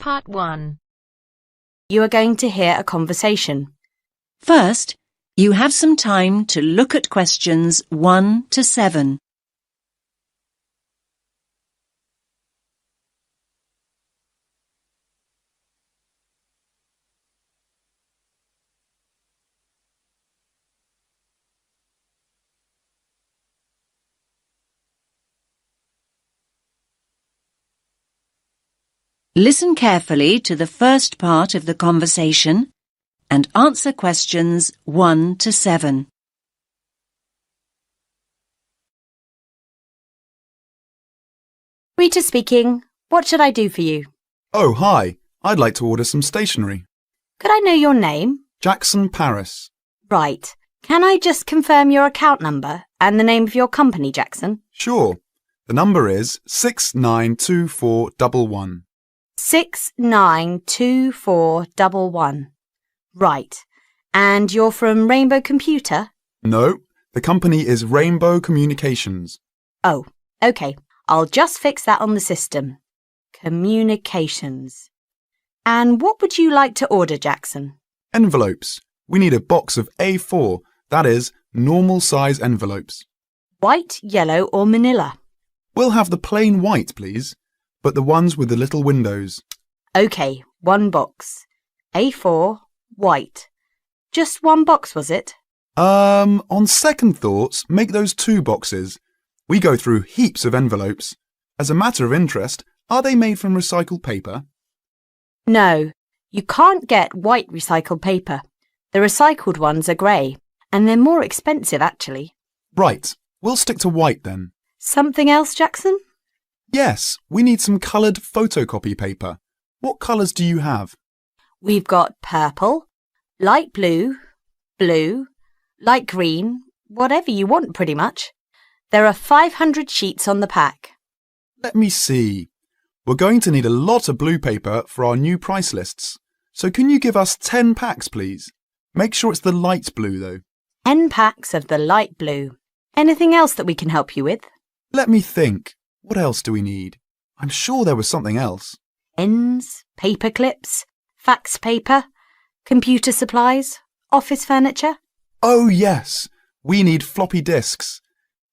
Part 1. You are going to hear a conversation. First, you have some time to look at questions 1 to 7. Listen carefully to the first part of the conversation and answer questions 1 to 7. Rita speaking. What should I do for you? Oh, hi. I'd like to order some stationery. Could I know your name? Jackson Paris. Right. Can I just confirm your account number and the name of your company, Jackson? Sure. The number is 692411. 692411. Right. And you're from Rainbow Computer? No, the company is Rainbow Communications. Oh, OK. I'll just fix that on the system. Communications. And what would you like to order, Jackson? Envelopes. We need a box of A4, that is, normal size envelopes. White, yellow or manila? We'll have the plain white, please, but the ones with the little windows. OK, one box. A4, white. Just one box, was it? On second thoughts, make those 2 boxes. We go through heaps of envelopes. As a matter of interest, are they made from recycled paper? No, you can't get white recycled paper. The recycled ones are grey, and they're more expensive, actually. Right, we'll stick to white then. Something else, Jackson? Yes, we need some coloured photocopy paper. What colours do you have? We've got purple, light blue, blue, light green, whatever you want pretty much. There are 500 sheets on the pack. Let me see. We're going to need a lot of blue paper for our new price lists. So can you give us 10 packs, please? Make sure it's the light blue, though. 10 packs of the light blue. Anything else that we can help you with? Let me think. What else do we need? I'm sure there was something else. Pens, paper clips, fax paper, computer supplies, office furniture. Oh, yes. We need floppy disks.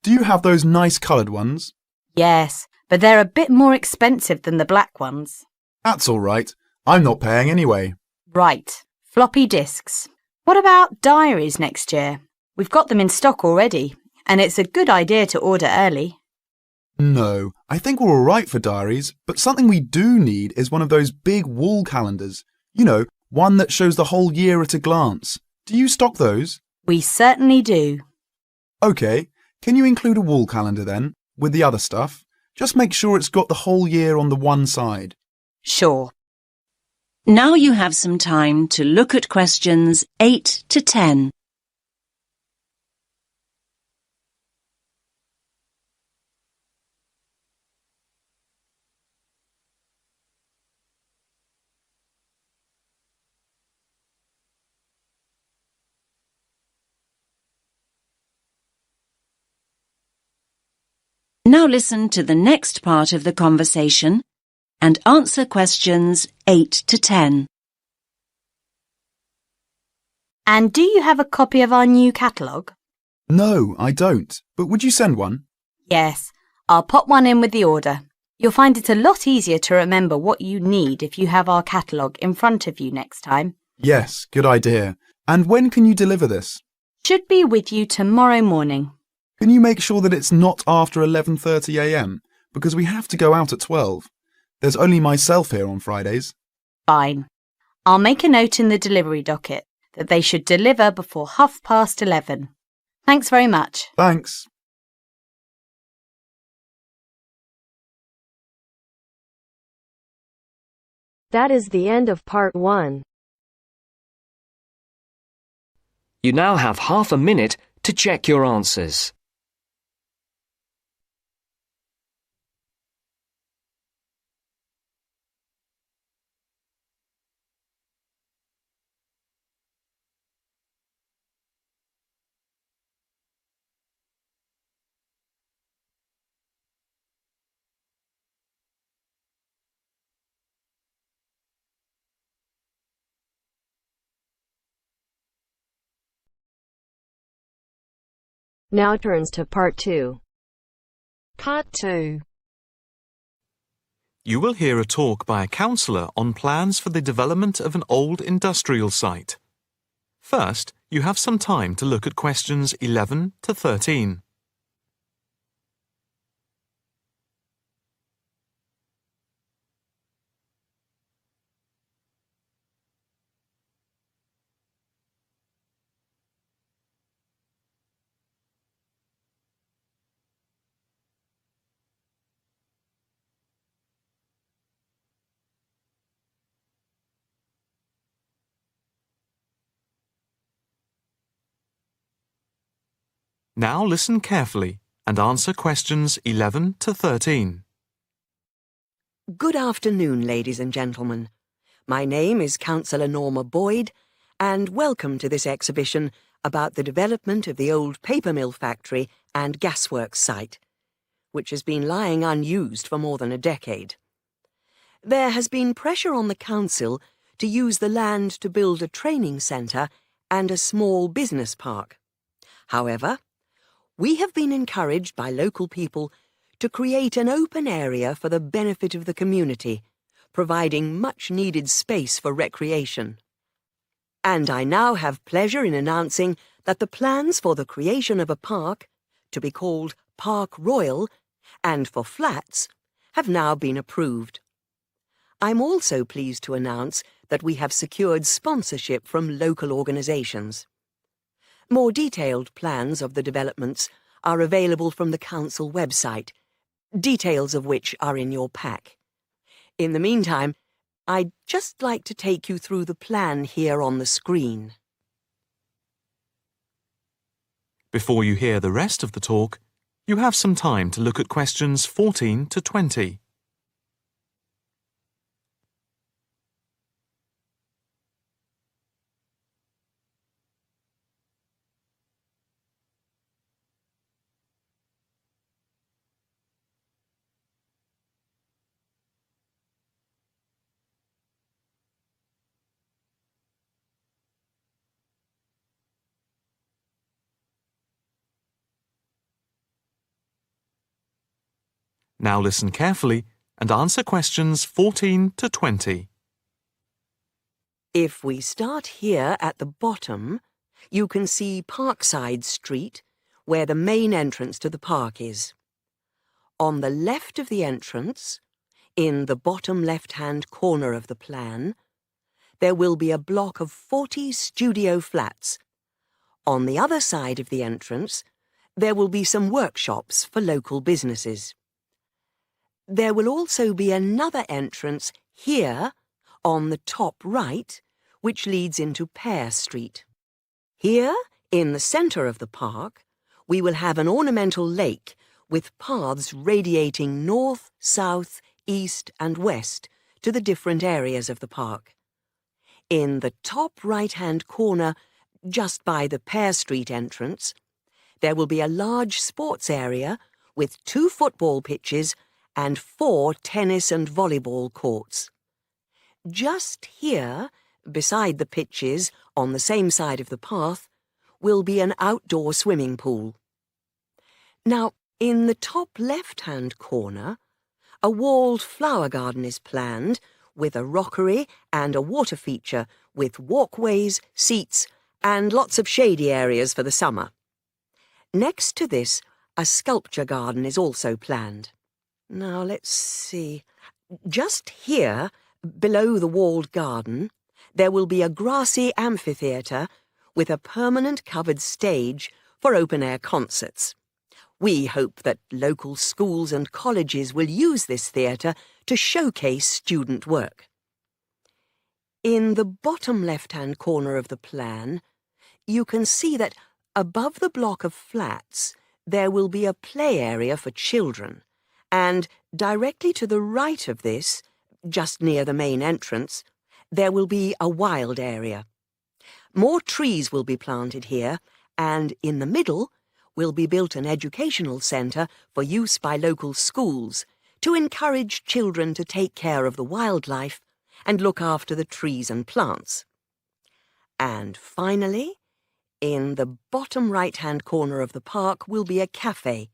Do you have those nice coloured ones? Yes, but they're a bit more expensive than the black ones. That's all right. I'm not paying anyway. Right, floppy disks. What about diaries next year? We've got them in stock already, and it's a good idea to order early. No, I think we're all right for diaries, but something we do need is one of those big wall calendars. You know, one that shows the whole year at a glance. Do you stock those? We certainly do. OK, can you include a wall calendar then, with the other stuff? Just make sure it's got the whole year on the one side. Sure. Now you have some time to look at questions 8 to 10. Now listen to the next part of the conversation and answer questions 8 to 10. And do you have a copy of our new catalogue? No, I don't. But would you send one? Yes, I'll pop one in with the order. You'll find it a lot easier to remember what you need if you have our catalogue in front of you next time. Yes, good idea. And when can you deliver this? Should be with you tomorrow morning. Can you make sure that it's not after 11:30 a.m? Because we have to go out at 12. There's only myself here on Fridays. Fine. I'll make a note in the delivery docket that they should deliver before 11:30. Thanks very much. Thanks. That is the end of Part 1. You now have half a minute to check your answers. Now turns to Part 2. Part 2. You will hear a talk by a counsellor on plans for the development of an old industrial site. First, you have some time to look at questions 11 to 13. Now listen carefully and answer questions 11 to 13. Good afternoon, ladies and gentlemen. My name is Councillor Norma Boyd, and welcome to this exhibition about the development of the old paper mill factory and gasworks site, which has been lying unused for more than a decade. There has been pressure on the council to use the land to build a training centre and a small business park. However, we have been encouraged by local people to create an open area for the benefit of the community, providing much-needed space for recreation. And I now have pleasure in announcing that the plans for the creation of a park, to be called Park Royal, and for flats, have now been approved. I'm also pleased to announce that we have secured sponsorship from local organisations. More detailed plans of the developments are available from the council website, details of which are in your pack. In the meantime, I'd just like to take you through the plan here on the screen. Before you hear the rest of the talk, you have some time to look at questions 14 to 20. Now listen carefully and answer questions 14 to 20. If we start here at the bottom, you can see Parkside Street, where the main entrance to the park is. On the left of the entrance, in the bottom left-hand corner of the plan, there will be a block of 40 studio flats. On the other side of the entrance, there will be some workshops for local businesses. There will also be another entrance here, on the top right, which leads into Pear Street. Here, in the centre of the park, we will have an ornamental lake with paths radiating north, south, east and west to the different areas of the park. In the top right-hand corner, just by the Pear Street entrance, there will be a large sports area with 2 football pitches and 4 tennis and volleyball courts. Just here, beside the pitches, on the same side of the path, will be an outdoor swimming pool. Now, in the top left-hand corner, a walled flower garden is planned with a rockery and a water feature with walkways, seats and lots of shady areas for the summer. Next to this, a sculpture garden is also planned. Now, let's see. Just here, below the walled garden, there will be a grassy amphitheatre with a permanent covered stage for open-air concerts. We hope that local schools and colleges will use this theatre to showcase student work. In the bottom left-hand corner of the plan, you can see that above the block of flats there will be a play area for children, and directly to the right of this, just near the main entrance, there will be a wild area. More trees will be planted here, and in the middle will be built an educational centre for use by local schools to encourage children to take care of the wildlife and look after the trees and plants. And finally, In the bottom right-hand corner of the park will be a cafe,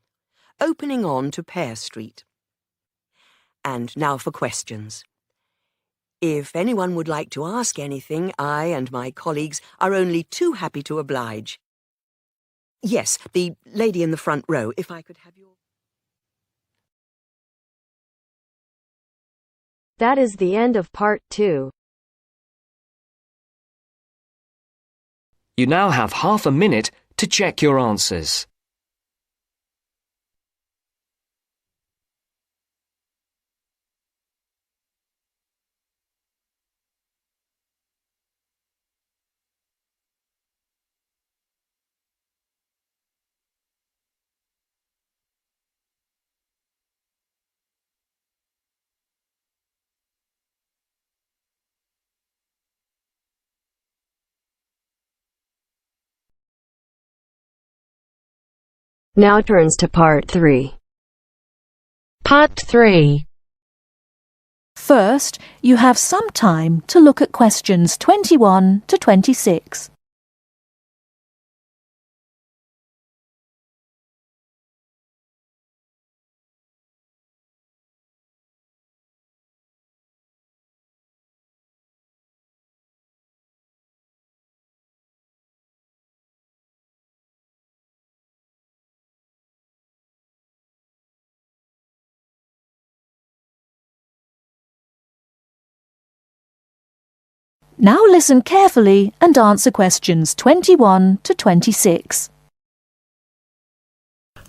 opening on to Pear Street. And now for questions. If anyone would like to ask anything, I and my colleagues are only too happy to oblige. Yes, the lady in the front row, if I could have your... That is the end of part 2. You now have half a minute to check your answers. Now turns to part 3. Part 3. First, you have some time to look at questions 21 to 26. Now listen carefully and answer questions 21 to 26.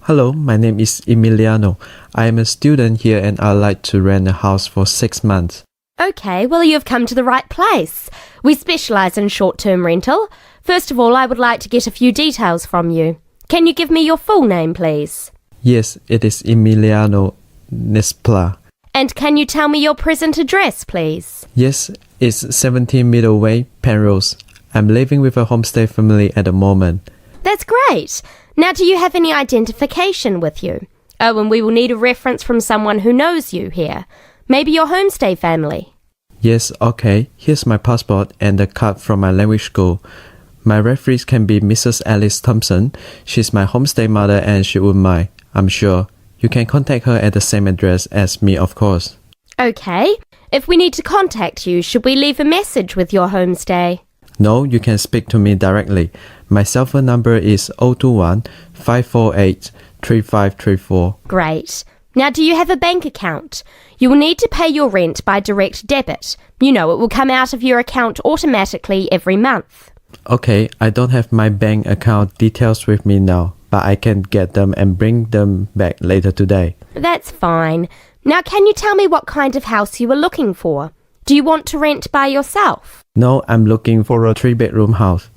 Hello, my name is Emiliano. I am a student here and I'd like to rent a house for 6 months. OK, well, you've come to the right place. We specialise in short-term rental. First of all, I would like to get a few details from you. Can you give me your full name, please? Yes, it is Emiliano Nespla. And can you tell me your present address, please? Yes, it's 17 Middleway, Penrose. I'm living with a homestay family at the moment. That's great. Now, do you have any identification with you? Oh, and we will need a reference from someone who knows you here. Maybe your homestay family. Yes, okay. Here's my passport and a card from my language school. My referees can be Mrs. Alice Thompson. She's my homestay mother and she wouldn't mind, I'm sure. You can contact her at the same address as me, of course. OK. If we need to contact you, should we leave a message with your homestay? No, you can speak to me directly. My cell phone number is 021 548 3534. Great. Now, do you have a bank account? You will need to pay your rent by direct debit. You know, it will come out of your account automatically every month. Okay, I don't have my bank account details with me now, but I can get them and bring them back later today. That's fine. Now, can you tell me what kind of house you are looking for? Do you want to rent by yourself? No, I'm looking for a 3-bedroom house.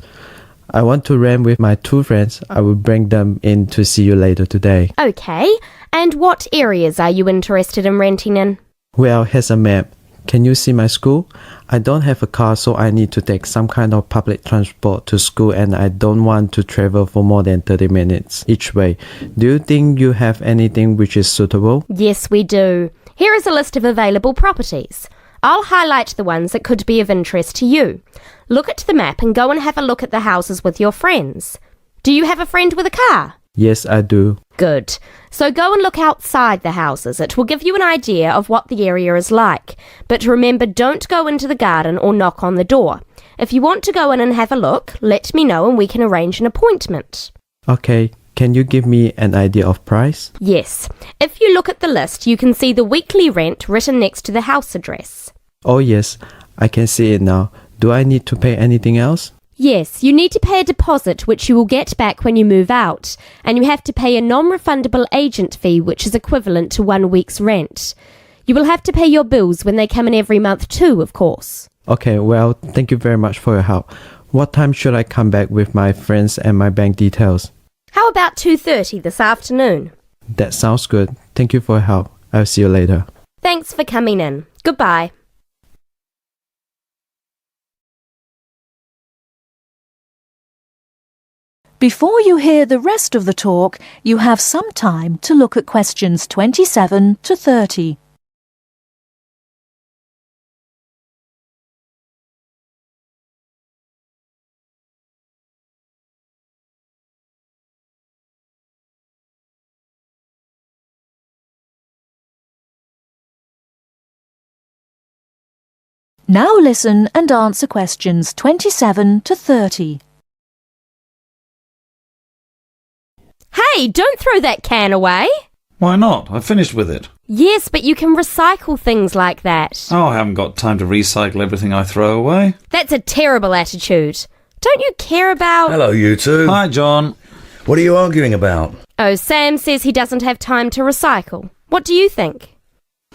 I want to rent with my 2 friends. I will bring them in to see you later today. OK. And what areas are you interested in renting in? Well, here's a map. Can you see my school? I don't have a car, so I need to take some kind of public transport to school and I don't want to travel for more than 30 minutes each way. Do you think you have anything which is suitable? Yes, we do. Here is a list of available properties. I'll highlight the ones that could be of interest to you. Look at the map and go and have a look at the houses with your friends. Do you have a friend with a car? Yes, I do. Good. So go and look outside the houses. It will give you an idea of what the area is like. But remember, don't go into the garden or knock on the door. If you want to go in and have a look, let me know and we can arrange an appointment. Okay. Can you give me an idea of price? Yes. If you look at the list, you can see the weekly rent written next to the house address. Oh yes, I can see it now. Do I need to pay anything else? Yes, you need to pay a deposit which you will get back when you move out, and you have to pay a non-refundable agent fee which is equivalent to 1 week's rent. You will have to pay your bills when they come in every month too, of course. Okay, well, thank you very much for your help. What time should I come back with my friends and my bank details? How about 2:30 this afternoon? That sounds good. Thank you for your help. I'll see you later. Thanks for coming in. Goodbye. Before you hear the rest of the talk, you have some time to look at questions 27 to 30. Now listen and answer questions 27 to 30. Hey, don't throw that can away. Why not? I finished with it. Yes, but you can recycle things like that. Oh, I haven't got time to recycle everything I throw away. That's a terrible attitude. Don't you care about... Hello, you two. Hi, John. What are you arguing about? Oh, Sam says he doesn't have time to recycle. What do you think?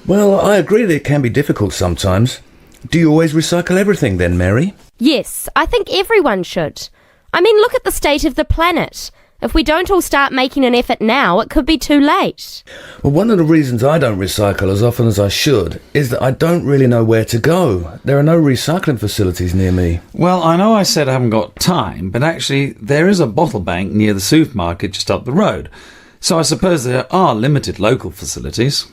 Well, I agree that it can be difficult sometimes. Do you always recycle everything then, Mary? Yes, I think everyone should. I mean, look at the state of the planet. If we don't all start making an effort now, it could be too late. Well, one of the reasons I don't recycle as often as I should is that I don't really know where to go. There are no recycling facilities near me. Well, I know I said I haven't got time, but actually there is a bottle bank near the supermarket just up the road. So I suppose there are limited local facilities.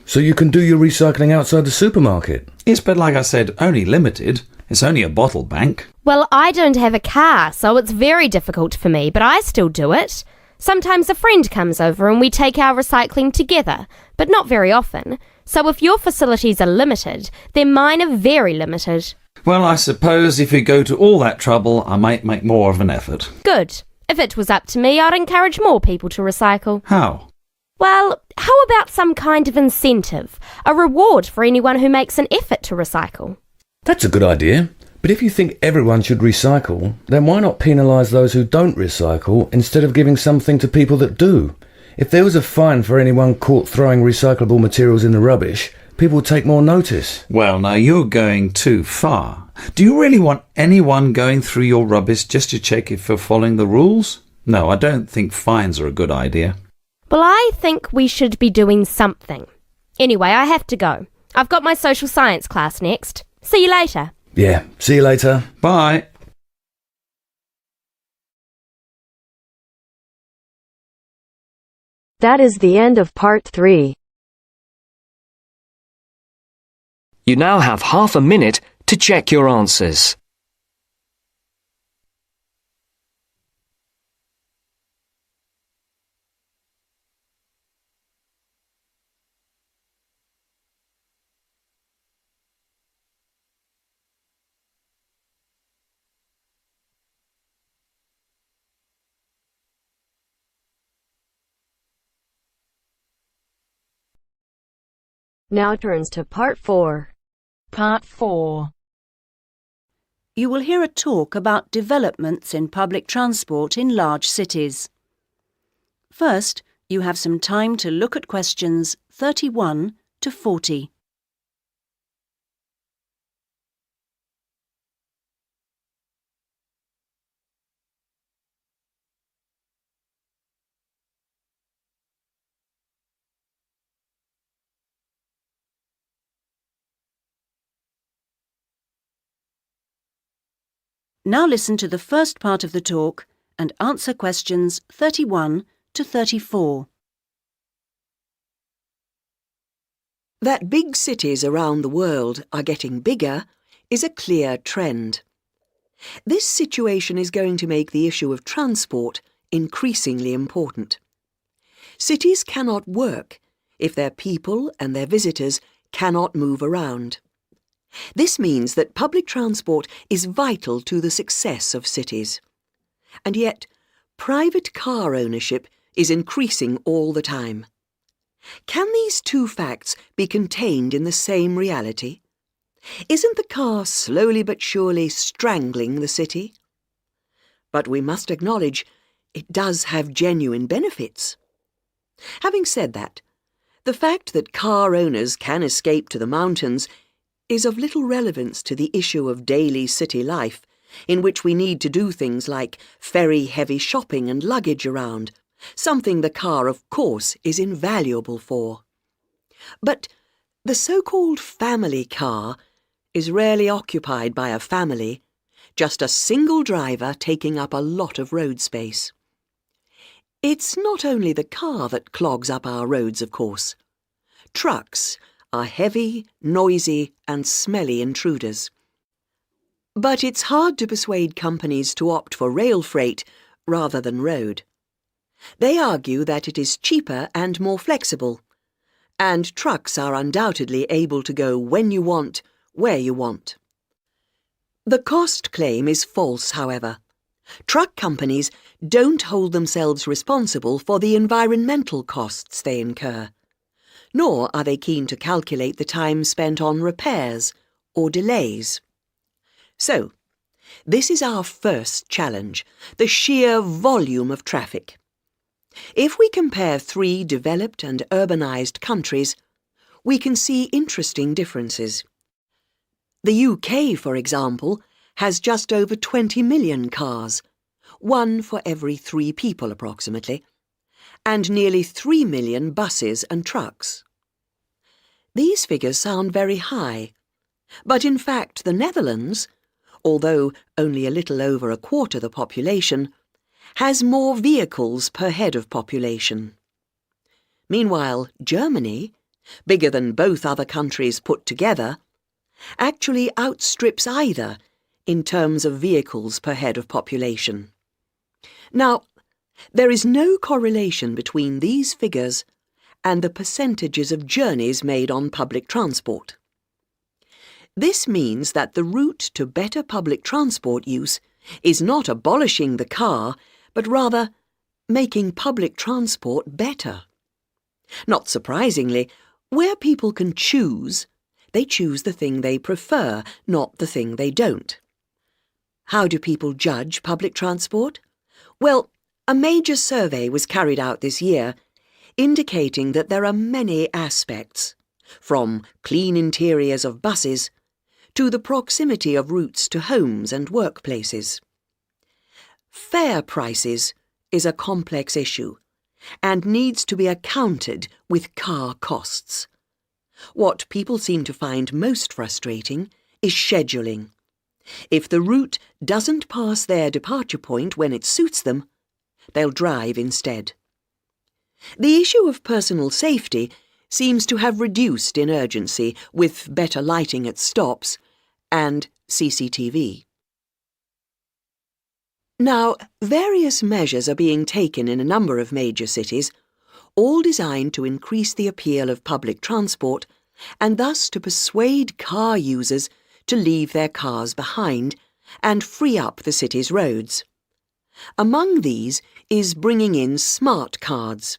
So you can do your recycling outside the supermarket? Yes, but like I said, only limited. It's only a bottle bank. Well, I don't have a car, so it's very difficult for me, but I still do it. Sometimes a friend comes over and we take our recycling together, but not very often. So if your facilities are limited, then mine are very limited. Well, I suppose if you go to all that trouble, I might make more of an effort. Good. If it was up to me, I'd encourage more people to recycle. How? Well, how about some kind of incentive? A reward for anyone who makes an effort to recycle? That's a good idea. But if you think everyone should recycle, then why not penalise those who don't recycle instead of giving something to people that do? If there was a fine for anyone caught throwing recyclable materials in the rubbish, people would take more notice. Well, now you're going too far. Do you really want anyone going through your rubbish just to check if you're following the rules? No, I don't think fines are a good idea. Well, I think we should be doing something. Anyway, I have to go. I've got my social science class next. See you later. Yeah, see you later. Bye. That is the end of part 3. You now have half a minute to check your answers. Now turns to part 4. Part 4. You will hear a talk about developments in public transport in large cities. First, you have some time to look at questions 31 to 40. Now listen to the first part of the talk and answer questions 31 to 34. That big cities around the world are getting bigger is a clear trend. This situation is going to make the issue of transport increasingly important. Cities cannot work if their people and their visitors cannot move around. This means that public transport is vital to the success of cities. And yet, private car ownership is increasing all the time. Can these two facts be contained in the same reality? Isn't the car slowly but surely strangling the city? But we must acknowledge it does have genuine benefits. Having said that, the fact that car owners can escape to the mountains is of little relevance to the issue of daily city life, in which we need to do things like ferry heavy shopping and luggage around, something the car, of course, is invaluable for. But the so-called family car is rarely occupied by a family, just a single driver taking up a lot of road space. It's not only the car that clogs up our roads, of course. Trucks are heavy, noisy and smelly intruders. But it's hard to persuade companies to opt for rail freight rather than road. They argue that it is cheaper and more flexible, and trucks are undoubtedly able to go when you want, where you want. The cost claim is false, however. Truck companies don't hold themselves responsible for the environmental costs they incur, nor are they keen to calculate the time spent on repairs or delays. So, this is our first challenge, the sheer volume of traffic. If we compare 3 developed and urbanised countries, we can see interesting differences. The UK, for example, has just over 20 million cars, 1 for every 3 people approximately, and nearly 3 million buses and trucks. These figures sound very high, but in fact the Netherlands, although only a little over a quarter the population, has more vehicles per head of population. Meanwhile, Germany, bigger than both other countries put together, actually outstrips either in terms of vehicles per head of population. Now, there is no correlation between these figures and the percentages of journeys made on public transport. This means that the route to better public transport use is not abolishing the car, but rather making public transport better. Not surprisingly, where people can choose, they choose the thing they prefer, not the thing they don't. How do people judge public transport? Well, a major survey was carried out this year, indicating that there are many aspects, from clean interiors of buses to the proximity of routes to homes and workplaces. Fare prices is a complex issue and needs to be accounted with car costs. What people seem to find most frustrating is scheduling. If the route doesn't pass their departure point when it suits them, they'll drive instead. The issue of personal safety seems to have reduced in urgency with better lighting at stops and CCTV. Now, various measures are being taken in a number of major cities, all designed to increase the appeal of public transport and thus to persuade car users to leave their cars behind and free up the city's roads. Among these is bringing in smart cards.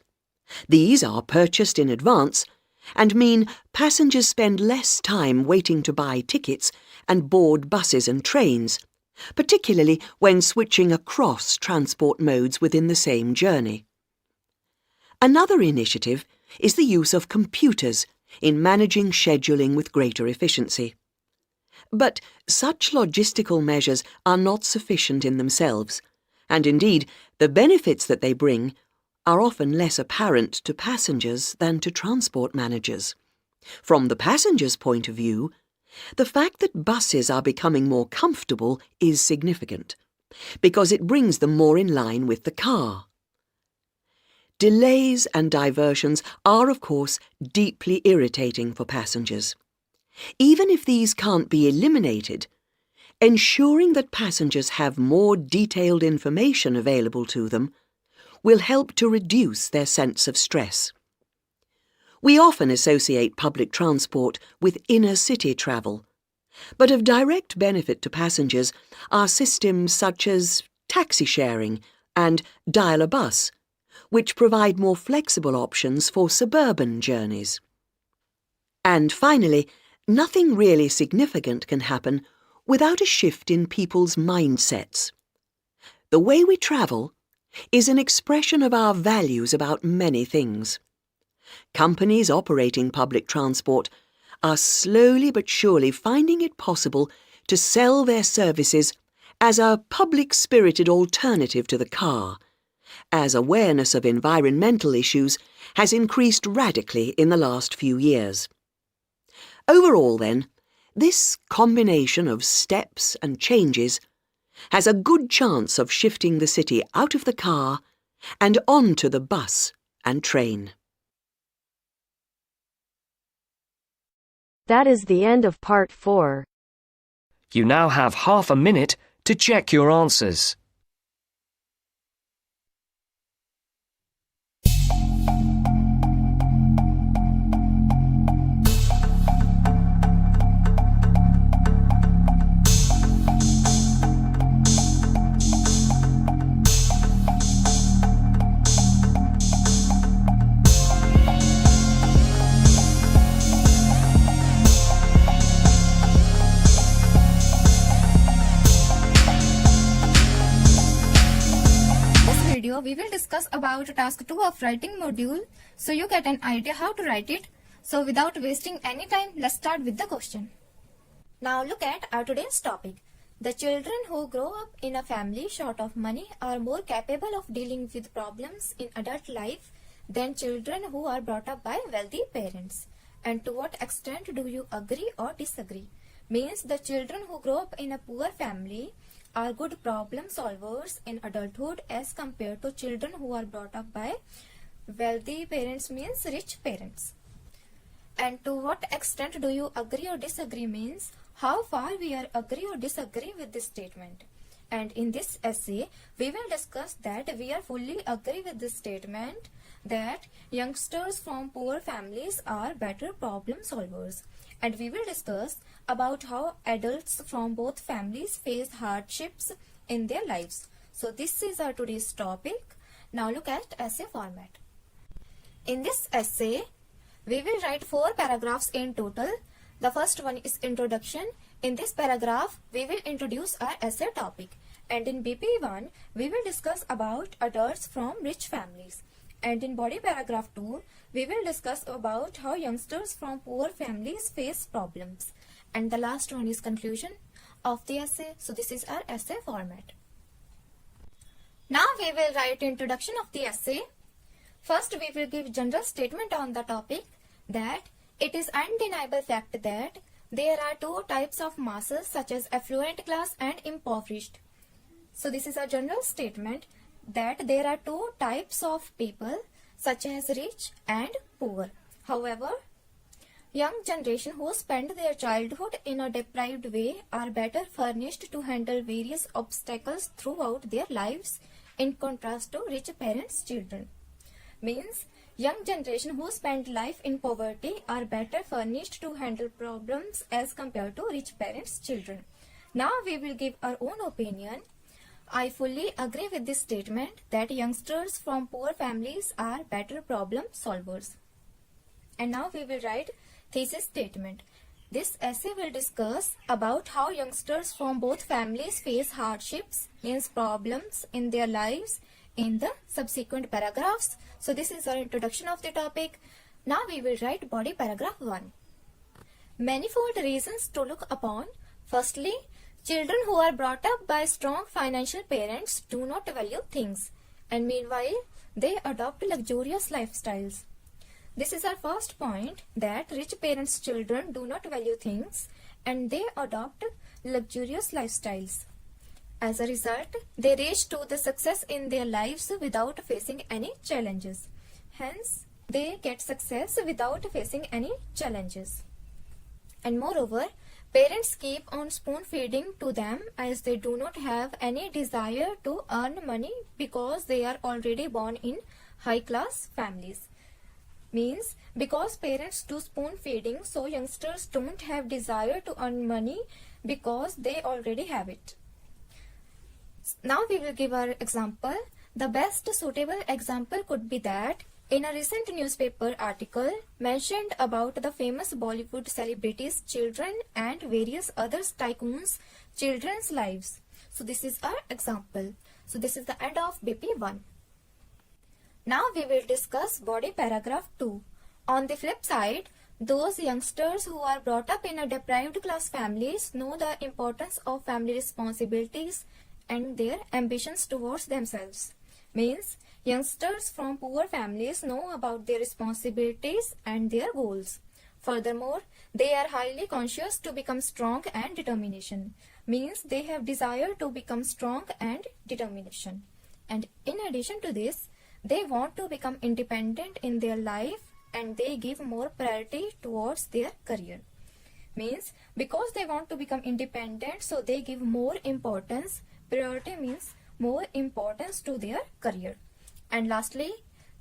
These are purchased in advance and mean passengers spend less time waiting to buy tickets and board buses and trains, particularly when switching across transport modes within the same journey. Another initiative is the use of computers in managing scheduling with greater efficiency. But such logistical measures are not sufficient in themselves, and indeed the benefits that they bring are often less apparent to passengers than to transport managers. From the passenger's point of view, the fact that buses are becoming more comfortable is significant, because it brings them more in line with the car. Delays and diversions are, of course, deeply irritating for passengers. Even if these can't be eliminated, ensuring that passengers have more detailed information available to them will help to reduce their sense of stress. We often associate public transport with inner-city travel, but of direct benefit to passengers are systems such as taxi sharing and dial-a-bus, which provide more flexible options for suburban journeys. And finally, nothing really significant can happen without a shift in people's mindsets. The way we travel is an expression of our values about many things. Companies operating public transport are slowly but surely finding it possible to sell their services as a public-spirited alternative to the car, as awareness of environmental issues has increased radically in the last few years. Overall, then, this combination of steps and changes has a good chance of shifting the city out of the car and onto the bus and train. That is the end of part 4. You now have half a minute to check your answers. video, we will discuss about task 2 of writing module, so you get an idea how to write it. So without wasting any time, let's start with the question. Now look at our today's topic. The children who grow up in a family short of money are more capable of dealing with problems in adult life than children who are brought up by wealthy parents. And to what extent do you agree or disagree? Means the children who grow up in a poor family are good problem solvers in adulthood as compared to children who are brought up by wealthy parents, means rich parents. And to what extent do you agree or disagree means how far we are agree or disagree with this statement. And in this essay, we will discuss that we are fully agree with this statement that youngsters from poor families are better problem solvers. And we will discuss about how adults from both families face hardships in their lives. So this is our today's topic. Now look at essay format. In this essay, we will write 4 paragraphs in total. The first one is introduction. In this paragraph, we will introduce our essay topic. And in BP1, we will discuss about adults from rich families. And in body paragraph 2, we will discuss about how youngsters from poor families face problems. And the last one is conclusion of the essay. So this is our essay format. Now we will write introduction of the essay. First, we will give general statement on the topic that it is undeniable fact that there are 2 types of masses such as affluent class and impoverished. So this is a general statement that there are 2 types of people such as rich and poor. However, young generation who spend their childhood in a deprived way are better furnished to handle various obstacles throughout their lives in contrast to rich parents' children. Means young generation who spend life in poverty are better furnished to handle problems as compared to rich parents' children. Now we will give our own opinion. I fully agree with this statement that youngsters from poor families are better problem solvers. And now we will write thesis statement. This essay will discuss about how youngsters from both families face hardships, means problems in their lives in the subsequent paragraphs. So this is our introduction of the topic. Now we will write body paragraph 1. Manifold reasons to look upon. Firstly, children who are brought up by strong financial parents do not value things, and meanwhile they adopt luxurious lifestyles. This is our first point, that rich parents' children do not value things and they adopt luxurious lifestyles. As a result, they reach to the success in their lives without facing any challenges. Hence, they get success without facing any challenges. And moreover, parents keep on spoon feeding to them as they do not have any desire to earn money because they are already born in high class families. Means because parents do spoon feeding, so youngsters don't have desire to earn money because they already have it. Now we will give our example. The best suitable example could be that in a recent newspaper article mentioned about the famous Bollywood celebrities' children and various other tycoons' children's lives. So this is our example. So this is the end of BP1. Now we will discuss body paragraph 2. On the flip side, those youngsters who are brought up in a deprived class families know the importance of family responsibilities and their ambitions towards themselves. Means youngsters from poor families know about their responsibilities and their goals. Furthermore, they are highly conscious to become strong and determination. Means they have desire to become strong and determination. And in addition to this, they want to become independent in their life and they give more priority towards their career. Means because they want to become independent, so they give more importance. Priority means more importance to their career. And lastly,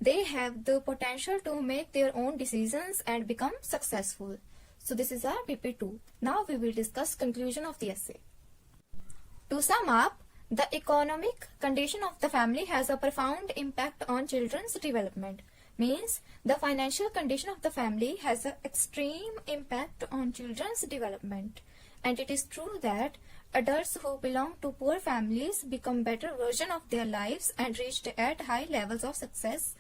they have the potential to make their own decisions and become successful. So this is our BP2. Now we will discuss conclusion of the essay. To sum up, the economic condition of the family has a profound impact on children's development. Means the financial condition of the family has an extreme impact on children's development. And it is true that Adults who belong to poor families become better version of their lives and reached at high levels of success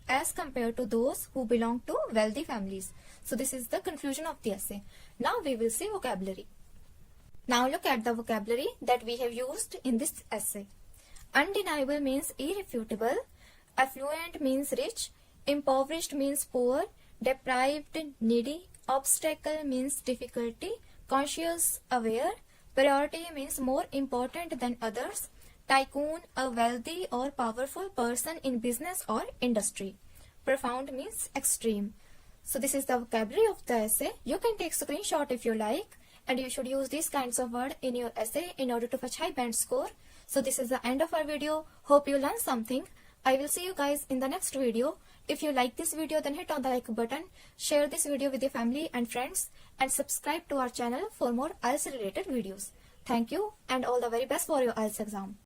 as compared to those who belong to wealthy families. So this is the conclusion of the essay. Now we will see vocabulary. Now look at the vocabulary that we have used in this essay. Undeniable means irrefutable. Affluent means rich. Impoverished means poor. Deprived, needy. Obstacle means difficulty. Conscious, aware. Priority means more important than others. Tycoon, a wealthy or powerful person in business or industry. Profound means extreme. So this is the vocabulary of the essay. You can take screenshot if you like, and you should use these kinds of words in your essay in order to fetch high band score. So this is the end of our video. Hope you learned something. I will see you guys in the next video. If you like this video, then hit on the like button, share this video with your family and friends, and subscribe to our channel for more IELTS related videos. Thank you and all the very best for your IELTS exam.